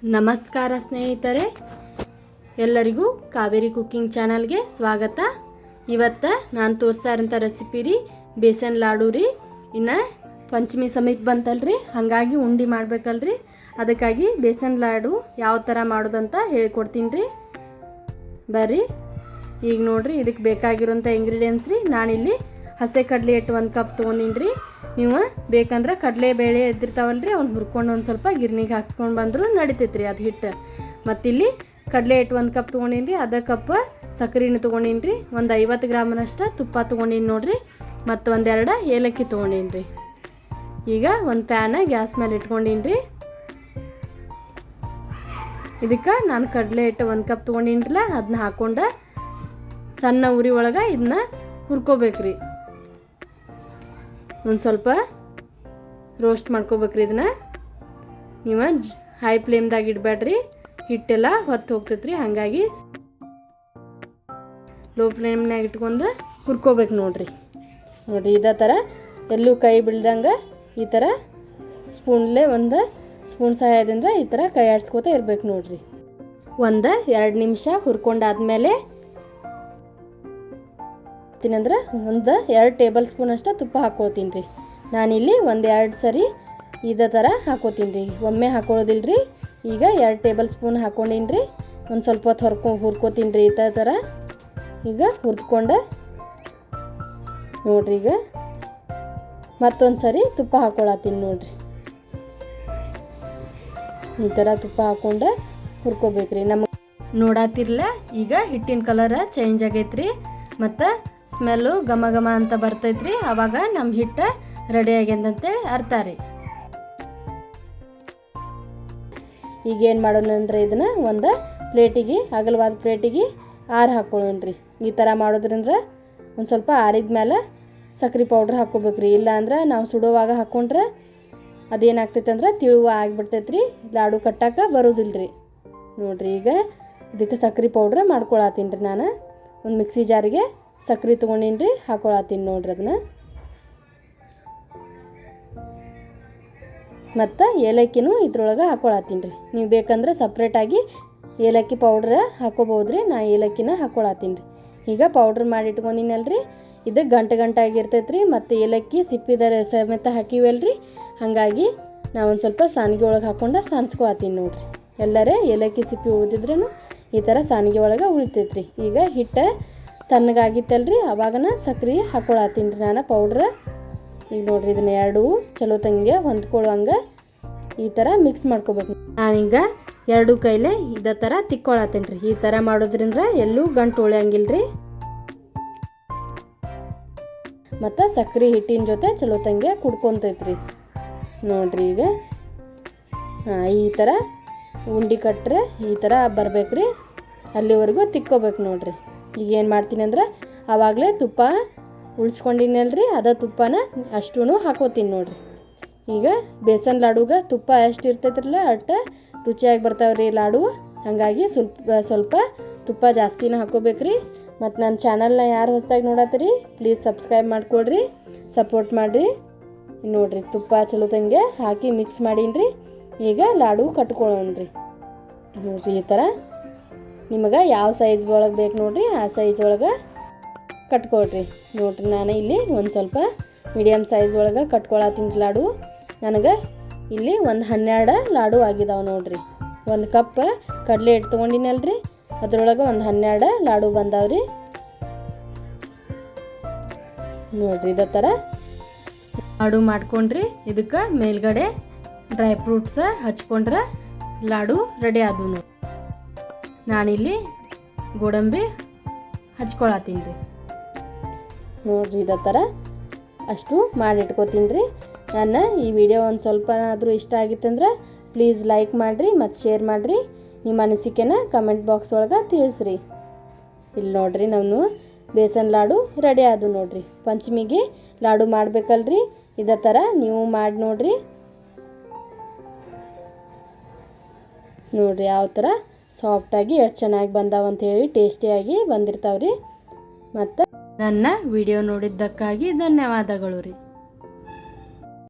ನಮಸ್ಕಾರ ಸ್ನೇಹಿತರೆ, ಎಲ್ಲರಿಗೂ ಕಾವೇರಿ ಕುಕ್ಕಿಂಗ್ ಚಾನಲ್ಗೆ ಸ್ವಾಗತ. ಇವತ್ತು ನಾನು ತೋರಿಸ್ತಾ ಇರೋಂಥ ರೆಸಿಪಿ ರೀ ಬೇಸನ್ ಲಾಡು ರೀ. ಇನ್ನು ಪಂಚಮಿ ಸಮೀಪ ಬಂತಲ್ರಿ, ಹಾಗಾಗಿ ಉಂಡೆ ಮಾಡ್ಬೇಕಲ್ರಿ. ಅದಕ್ಕಾಗಿ ಬೇಸನ್ ಲಾಡು ಯಾವ ಥರ ಮಾಡೋದಂತ ಹೇಳ್ಕೊಡ್ತೀನಿ ರೀ. ಬರ್ರಿ ಈಗ ನೋಡಿರಿ, ಇದಕ್ಕೆ ಬೇಕಾಗಿರೋಂಥ ಇಂಗ್ರೀಡಿಯೆಂಟ್ಸ್ ರೀ. ನಾನಿಲ್ಲಿ ಹಸೆ ಕಡಲೆ ಹಿಟ್ಟು 1 ಕಪ್ ತೊಗೊಂಡಿನಿ ರೀ. ನೀವು ಬೇಕಂದ್ರೆ ಕಡಲೆ ಬೇಳೆ ಎದ್ದಿರ್ತಾವಲ್ರಿ, ಅವ್ನು ಹುರ್ಕೊಂಡು ಒಂದು ಸ್ವಲ್ಪ ಗಿರ್ನಿಗೆ ಹಾಕ್ಕೊಂಡು ಬಂದರೂ ನಡಿತೈತೆ ರೀ ಅದು ಹಿಟ್ಟು. ಮತ್ತಿಲ್ಲಿ ಕಡಲೆ ಹಿಟ್ಟು 1 ಕಪ್ ತೊಗೊಂಡಿನಿ ರೀ. ಅರ್ಧ ಕಪ್ ಸಕ್ಕರೆನೂ ತೊಗೊಂಡಿನಿ ರೀ. ಒಂದು 50 ಗ್ರಾಮ್ನಷ್ಟು ತುಪ್ಪ ತೊಗೊಂಡಿನಿ ನೋಡಿರಿ. ಮತ್ತು ಒಂದೆರಡು ಏಲಕ್ಕಿ ತೊಗೊಂಡಿನಿ ರೀ. ಈಗ ಒಂದು ಪ್ಯಾನ ಗ್ಯಾಸ್ ಮೇಲೆ ಇಟ್ಕೊಂಡಿನಿ ರೀ. ಇದಕ್ಕೆ ನಾನು ಕಡಲೆ ಹಿಟ್ಟು 1 ಕಪ್ ತೊಗೊಂಡಿನಿರಲ್ಲ, ಅದನ್ನ ಹಾಕ್ಕೊಂಡು ಸಣ್ಣ ಉರಿ ಒಳಗೆ ಇದನ್ನ ಹುರ್ಕೋಬೇಕ್ರಿ. ಒಂದು ಸ್ವಲ್ಪ ರೋಸ್ಟ್ ಮಾಡ್ಕೋಬೇಕ್ರಿ. ಇದನ್ನು ನೀವು ಹೈ ಫ್ಲೇಮ್ದಾಗ ಇಡಬೇಡ್ರಿ, ಹಿಟ್ಟೆಲ್ಲ ಹೊತ್ತು ಹೋಗ್ತೈತ್ರಿ. ಹಾಗಾಗಿ ಲೋ ಫ್ಲೇಮ್ನಾಗ ಇಟ್ಕೊಂಡು ಹುರ್ಕೋಬೇಕು ನೋಡಿರಿ. ಇದೇ ಥರ ಎಲ್ಲೂ ಕೈ ಬೀಳ್ದಂಗೆ ಈ ಥರ ಸ್ಪೂನ್ಲೇ ಒಂದು ಸ್ಪೂನ್ ಸಹಾಯದಿಂದ ಈ ಥರ ಕೈ ಆಡಿಸ್ಕೋತಾ ಇರ್ಬೇಕು ನೋಡಿರಿ. 1-2 ನಿಮಿಷ ಹುರ್ಕೊಂಡಾದ್ಮೇಲೆ ಅಂದ್ರೆ 1-2 ಟೇಬಲ್ ಸ್ಪೂನ್ ಅಷ್ಟು ತುಪ್ಪ ಹಾಕ್ಕೊಳ್ತೀನಿ ರೀ. ನಾನಿಲ್ಲಿ 1-2 ಸರಿ ಇದೇ ಥರ ಹಾಕ್ಕೋತೀನಿ ರೀ, ಒಮ್ಮೆ ಹಾಕೊಳ್ಳೋದಿಲ್ಲ ರೀ. ಈಗ 2 ಟೇಬಲ್ ಸ್ಪೂನ್ ಹಾಕ್ಕೊಂಡೀನಿ ರೀ. ಒಂದು ಸ್ವಲ್ಪ ಹೊತ್ತು ಹುರ್ಕೋತೀನಿ ರೀ ಇದೇ ಥರ. ಈಗ ಹುರ್ಕೊಂಡು ನೋಡಿರಿ, ಈಗ ಮತ್ತೊಂದು ಸರಿ ತುಪ್ಪ ಹಾಕ್ಕೊಳತ್ತೀನಿ ನೋಡಿರಿ. ಈ ಥರ ತುಪ್ಪ ಹಾಕ್ಕೊಂಡು ಹುರ್ಕೋಬೇಕ್ರಿ. ನಮಗೆ ನೋಡತ್ತಿರಲ್ಲ, ಈಗ ಹಿಟ್ಟಿನ ಕಲರ್ ಚೇಂಜ್ ಆಗೈತ್ರಿ ಮತ್ತು ಸ್ಮೆಲ್ಲು ಘಮ ಘಮ ಅಂತ ಬರ್ತೈತ್ರಿ. ಆವಾಗ ನಮ್ಮ ಹಿಟ್ಟು ರೆಡಿ ಆಗ್ಯದಂತೇಳಿ ಅರ್ಥ ರೀ. ಈಗೇನು ಮಾಡೋಣಂದ್ರೆ ಇದನ್ನು ಒಂದು ಪ್ಲೇಟಿಗೆ, ಅಗಲವಾದ ಪ್ಲೇಟಿಗೆ ಹಾಕ್ಕೊಳ್ಳೋಣ್ರಿ. ಈ ಥರ ಮಾಡೋದ್ರಿಂದ ಒಂದು ಸ್ವಲ್ಪ ಆರಿದ ಮೇಲೆ ಸಕ್ರೆ ಪೌಡ್ರ್ ಹಾಕ್ಕೋಬೇಕ್ರಿ. ಇಲ್ಲ ಅಂದ್ರೆ ನಾವು ಸುಡುವಾಗ ಹಾಕ್ಕೊಂಡ್ರೆ ಅದೇನಾಗ್ತೈತೆ ಅಂದ್ರೆ ತಿಳುವ ಆಗಿಬಿಡ್ತೈತ್ರಿ, ಲಾಡು ಕಟ್ಟಕ್ಕೆ ಬರೋದಿಲ್ಲ ರೀ. ನೋಡಿರಿ, ಈಗ ಇದಕ್ಕೆ ಸಕ್ರೆ ಪೌಡ್ರ್ ಮಾಡ್ಕೊಳತ್ತೀನಿ ರೀ. ನಾನು ಒಂದು ಮಿಕ್ಸಿ ಜಾರಿಗೆ ಸಕ್ರೆ ತೊಗೊಂಡಿನಿ ರೀ, ಹಾಕೊಳತ್ತೀನಿ ನೋಡ್ರಿ ಅದನ್ನ. ಮತ್ತು ಏಲಕ್ಕಿನೂ ಇದ್ರೊಳಗೆ ಹಾಕೊಳತ್ತೀನಿ ರೀ. ನೀವು ಬೇಕಂದ್ರೆ ಸಪ್ರೇಟಾಗಿ ಏಲಕ್ಕಿ ಪೌಡ್ರ್ ಹಾಕೋಬೋದು ರೀ. ನಾ ಏಲಕ್ಕಿನ ಹಾಕೊಳತ್ತೀನಿ ರೀ. ಈಗ ಪೌಡ್ರ್ ಮಾಡಿ ಇಟ್ಕೊಂಡಿನಲ್ರಿ, ಇದು ಗಂಟೆ ಆಗಿರ್ತೈತೆ ರೀ. ಮತ್ತು ಏಲಕ್ಕಿ ಸಿಪ್ಪಿದ ಸಮೇತ ಹಾಕಿವಲ್ರಿ, ಹಾಗಾಗಿ ನಾವೊಂದು ಸ್ವಲ್ಪ ಸಾನಿಗೆ ಒಳಗೆ ಹಾಕ್ಕೊಂಡು ಸಾನ್ಸ್ಕೊಳತ್ತೀನಿ ನೋಡಿರಿ. ಎಲ್ಲರೇ ಏಲಕ್ಕಿ ಸಿಪ್ಪಿ ಉಳಿದಿದ್ರೂ ಈ ಥರ ಸಾನಿಗೆ ಒಳಗೆ ಉಳಿತೈತೆ ರೀ. ಈಗ ಹಿಟ್ಟು ತಣ್ಣಗಾಗಿತ್ತಲ್ರಿ, ಅವಾಗನ ಸಕ್ರೆ ಹಾಕ್ಕೊಳತ್ತೀನಿ ರೀ ನಾನು ಪೌಡ್ರ್. ಈಗ ನೋಡಿರಿ, ಇದನ್ನ ಎರಡು ಚಲೋ ತಂಗೆ ಹೊಂದ್ಕೊಳ್ಳುವಂಗೆ ಈ ಥರ ಮಿಕ್ಸ್ ಮಾಡ್ಕೋಬೇಕು. ನಾನೀಗ 2 ಕೈಲೇ ಇದೇ ಥರ ತಿಕ್ಕೊಳತ್ತೀನಿ ರೀ. ಈ ಥರ ಮಾಡೋದ್ರಿಂದ ಎಲ್ಲೂ ಗಂಟು ಉಳಿಯಂಗಿಲ್ಲ ರೀ. ಮತ್ತು ಸಕ್ರೆ ಹಿಟ್ಟಿನ ಜೊತೆ ಚಲೋ ತಂಗೆ ಕುಡ್ಕೊತೈತ್ರಿ ನೋಡಿರಿ. ಈಗ ಈ ಥರ ಉಂಡೆ ಕಟ್ಟರೆ ಈ ಥರ ಬರ್ಬೇಕ್ರಿ, ಅಲ್ಲಿವರೆಗೂ ತಿಕ್ಕೋಬೇಕು ನೋಡಿರಿ. ಈಗ ಏನು ಮಾಡ್ತೀನಿ ಅಂದ್ರೆ, ಆವಾಗಲೇ ತುಪ್ಪ ಉಳಿಸ್ಕೊಂಡಿನಲ್ರಿ, ಅದ ತುಪ್ಪನ ಅಷ್ಟೂ ಹಾಕೋತೀನಿ ನೋಡಿರಿ. ಈಗ ಬೇಸನ್ ಲಾಡುಗೆ ತುಪ್ಪ ಎಷ್ಟು ಇರ್ತೈತ್ರಲ್ಲ ಅಷ್ಟು ರುಚಿಯಾಗಿ ಬರ್ತಾವ್ರಿ ಲಾಡು. ಹಾಗಾಗಿ ಸ್ವಲ್ಪ ತುಪ್ಪ ಜಾಸ್ತಿನ ಹಾಕೋಬೇಕ್ರಿ. ಮತ್ತು ನನ್ನ ಚಾನಲ್ನ ಯಾರು ಹೊಸದಾಗಿ ನೋಡತ್ತೀರಿ ಪ್ಲೀಸ್ ಸಬ್ಸ್ಕ್ರೈಬ್ ಮಾಡ್ಕೊಳ್ರಿ, ಸಪೋರ್ಟ್ ಮಾಡಿರಿ. ನೋಡಿರಿ, ತುಪ್ಪ ಚಲೋ ತಂಗೆ ಹಾಕಿ ಮಿಕ್ಸ್ ಮಾಡೀನಿ. ಈಗ ಲಾಡು ಕಟ್ಕೊಳ್ಳೋಣ್ರಿ. ನೋಡಿರಿ, ಈ ಥರ ನಿಮಗೆ ಯಾವ ಸೈಜ್ ಒಳಗೆ ಬೇಕು ನೋಡಿರಿ, ಆ ಸೈಜ್ ಒಳಗೆ ಕಟ್ಕೊಳ್ರಿ. ನೋಡಿರಿ, ನಾನು ಇಲ್ಲಿ ಒಂದು ಸ್ವಲ್ಪ ಮೀಡಿಯಮ್ ಸೈಜ್ ಒಳಗೆ ಕಟ್ಕೊಳತ್ತೀನಿ ಲಾಡು. ನನಗೆ ಇಲ್ಲಿ ಒಂದು 12 ಲಾಡು ಆಗಿದಾವೆ ನೋಡಿರಿ. 1 ಕಪ್ ಕಡಲೆ ಹಿಟ್ಟು ತೊಗೊಂಡಿನಲ್ರಿ, ಅದ್ರೊಳಗೆ ಒಂದು 12 ಲಾಡು ಬಂದಾವ್ರಿ. ನೋಡಿರಿ, ಇದೇ ಥರ ಲಾಡು ಮಾಡ್ಕೊಂಡ್ರಿ. ಇದಕ್ಕೆ ಮೇಲ್ಗಡೆ ಡ್ರೈ ಫ್ರೂಟ್ಸ್ ಹಚ್ಕೊಂಡ್ರೆ ಲಾಡು ರೆಡಿ ಆದವು ನೋಡಿ. ನಾನಿಲ್ಲಿ ಗೋಡಂಬಿ ಹಚ್ಕೊಳತ್ತೀನಿ ರೀ. ನೋಡಿರಿ, ಇದೇ ಥರ ಅಷ್ಟು ಮಾಡಿಟ್ಕೋತೀನಿ ರೀ. ನನ್ನ ಈ ವಿಡಿಯೋ ಒಂದು ಸ್ವಲ್ಪನಾದರೂ ಇಷ್ಟ ಆಗಿತ್ತಂದ್ರೆ ಪ್ಲೀಸ್ ಲೈಕ್ ಮಾಡಿರಿ ಮತ್ತು ಶೇರ್ ಮಾಡಿರಿ. ನಿಮ್ಮ ಅನಿಸಿಕೆನ ಕಮೆಂಟ್ ಬಾಕ್ಸ್ ಒಳಗೆ ತಿಳಿಸ್ರಿ. ಇಲ್ಲಿ ನೋಡಿರಿ, ನಾವು ಬೇಸನ್ ಲಾಡು ರೆಡಿ ಆದವು ನೋಡಿರಿ. ಪಂಚಮಿಗೆ ಲಾಡು ಮಾಡಬೇಕಲ್ರಿ, ಇದೇ ಥರ ನೀವು ಮಾಡಿ ನೋಡಿರಿ. ನೋಡಿರಿ ಯಾವ ಥರ ಸಾಫ್ಟಾಗಿ ಎಷ್ಟು ಚೆನ್ನಾಗಿ ಬಂದಾವಂಥೇಳಿ, ಟೇಸ್ಟಿಯಾಗಿ ಬಂದಿರ್ತಾವ್ರಿ. ಮತ್ತು ನನ್ನ ವಿಡಿಯೋ ನೋಡಿದ್ದಕ್ಕಾಗಿ ಧನ್ಯವಾದಗಳು ರೀ.